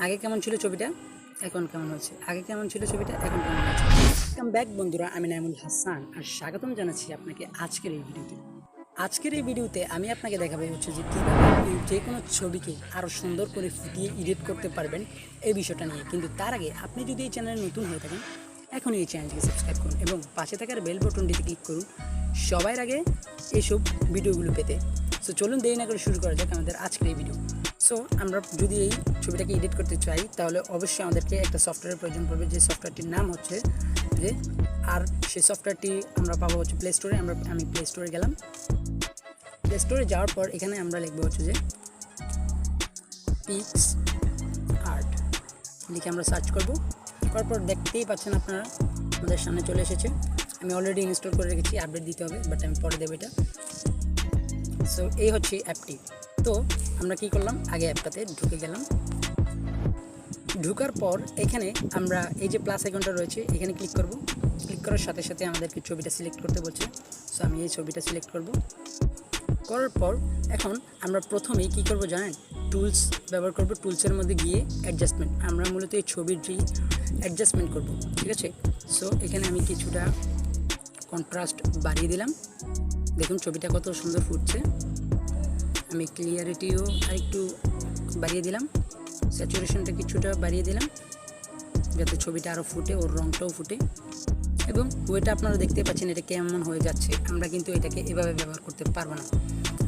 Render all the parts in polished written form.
আগে কেমন ছিল ছবিটা, এখন কেমন হচ্ছে, আগে কেমন ছিল ছবিটা, এখন কেমন হচ্ছে। কাম ব্যাক বন্ধুরা, আমি নাইমুল হাসান আর স্বাগতম জানাচ্ছি আপনাকে আজকের এই ভিডিওতে। আজকের এই ভিডিওতে আমি আপনাকে দেখাবো হচ্ছে যে কীভাবে আপনি যে কোনো ছবিকে আরও সুন্দর করে ফুটিয়ে এডিট করতে পারবেন এই বিষয়টা নিয়ে। কিন্তু তার আগে আপনি যদি এই চ্যানেলে নতুন হয়ে থাকেন, এখনই এই চ্যানেলটিকে সাবস্ক্রাইব করুন এবং পাশে থাকার বেল বাটনটিতে ক্লিক করুন সবার আগে এইসব ভিডিওগুলো পেতে। সো চলুন দেরি না করে শুরু করা যাক আমাদের আজকের এই ভিডিও। সো আমরা যদি এই ছবিটাকে এডিট করতে চাই তাহলে অবশ্যই আমাদেরকে একটা সফটওয়্যারের প্রয়োজন পড়বে, যে সফটওয়্যারটির নাম হচ্ছে যে আর সেই সফটওয়্যারটি আমরা পাবো হচ্ছে প্লে স্টোরে। আমি প্লে স্টোরে গেলাম। প্লে স্টোরে যাওয়ার পর এখানে আমরা লিখবো হচ্ছে যে পিক্সআর্ট লিখে আমরা সার্চ করব। করার পর দেখতেই পাচ্ছেন আপনারা আমাদের সামনে চলে এসেছে। আমি অলরেডি ইনস্টল করে রেখেছি, আপডেট দিতে হবে, বাট আমি পরে দেবো এটা। সো এই হচ্ছে অ্যাপটি। তো আমরা কি করলাম, আগে অ্যাপটাতে ঢুকে গেলাম। ঢোকার পর এখানে আমরা এই যে প্লাস আইকনটা রয়েছে এখানে ক্লিক করব। ক্লিক করার সাথে সাথে আমাদেরকে ছবিটা সিলেক্ট করতে বলছে। সো আমি এই ছবিটা সিলেক্ট করব। করার পর এখন আমরা প্রথমেই কী করব জানেন, টুলস ব্যবহার করব। টুলসের মধ্যে গিয়ে অ্যাডজাস্টমেন্ট, আমরা মূলত এই ছবিটি অ্যাডজাস্টমেন্ট করব, ঠিক আছে। সো এখানে আমি কিছুটা কন্ট্রাস্ট বাড়িয়ে দিলাম। দেখুন ছবিটা কত সুন্দর ফুটছে। আমি ক্লিয়ারিটিও আরেকটু বাড়িয়ে দিলাম, স্যাচুরেশনটা কিছুটা বাড়িয়ে দিলাম যাতে ছবিটা আরও ফুটে, ওর রঙটাও ফুটে। এবং ওইটা আপনারা দেখতে পাচ্ছেন এটা কেমন হয়ে যাচ্ছে। আমরা কিন্তু এটাকে এভাবে ব্যবহার করতে পারবো না।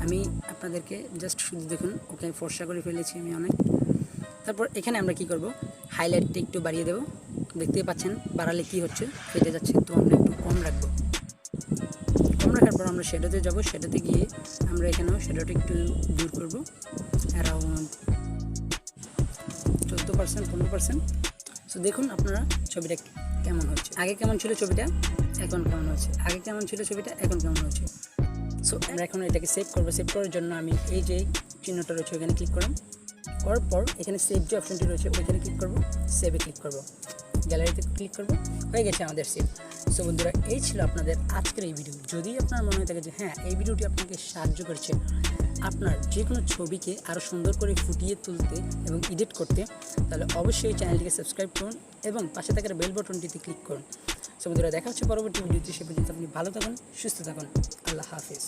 আমি আপনাদেরকে জাস্ট শুধু দেখুন, ওকে ফর্সা করে ফেলেছি আমি অনেক। তারপর এখানে আমরা কি করব, হাইলাইটটা একটু বাড়িয়ে দেবো। দেখতেই পাচ্ছেন বাড়ালে কি হচ্ছে, ফেটে যাচ্ছে। তো আমরা একটু কম রাখবো। কম রাখার পর আমরা শ্যাডোতে যাব। শ্যাডোতে গিয়ে আমরা এখানেও শ্যাডোটা একটু দূর করব, অ্যারাউন্ড 14% 15%। সো দেখুন আপনারা ছবিটা কেমন হচ্ছে, আগে কেমন ছিল ছবিটা, এখন কেমন হচ্ছে, আগে কেমন ছিল ছবিটা, এখন কেমন হচ্ছে। সো আমরা এখন এটাকে সেভ করবো। সেভ করার জন্য আমি এই যে চিহ্নটা রয়েছে ওইখানে ক্লিক করলাম। করার পর এখানে সেভ যে অপশনটি রয়েছে ওইখানে ক্লিক করব, সেভে ক্লিক করব, গ্যালারিতে ক্লিক করব। হয়ে গেছে আমাদের সেভ। সো বন্ধুরা, এই ছিল আপনাদের আজকের এই ভিডিও। যদি আপনার মনে হয়ে থাকে যে হ্যাঁ এই ভিডিওটি আপনাকে সাহায্য করছে আপনার যে কোনো ছবিকে আরও সুন্দর করে ফুটিয়ে তুলতে এবং এডিট করতে, তাহলে অবশ্যই এই চ্যানেলটিকে সাবস্ক্রাইব করুন এবং পাশে থাকার বেল বাটনটিতে ক্লিক করুন। সো বন্ধুরা, দেখা হচ্ছে পরবর্তী ভিডিওতে। সে পর্যন্ত আপনি ভালো থাকুন, সুস্থ থাকুন। আল্লাহ হাফিজ।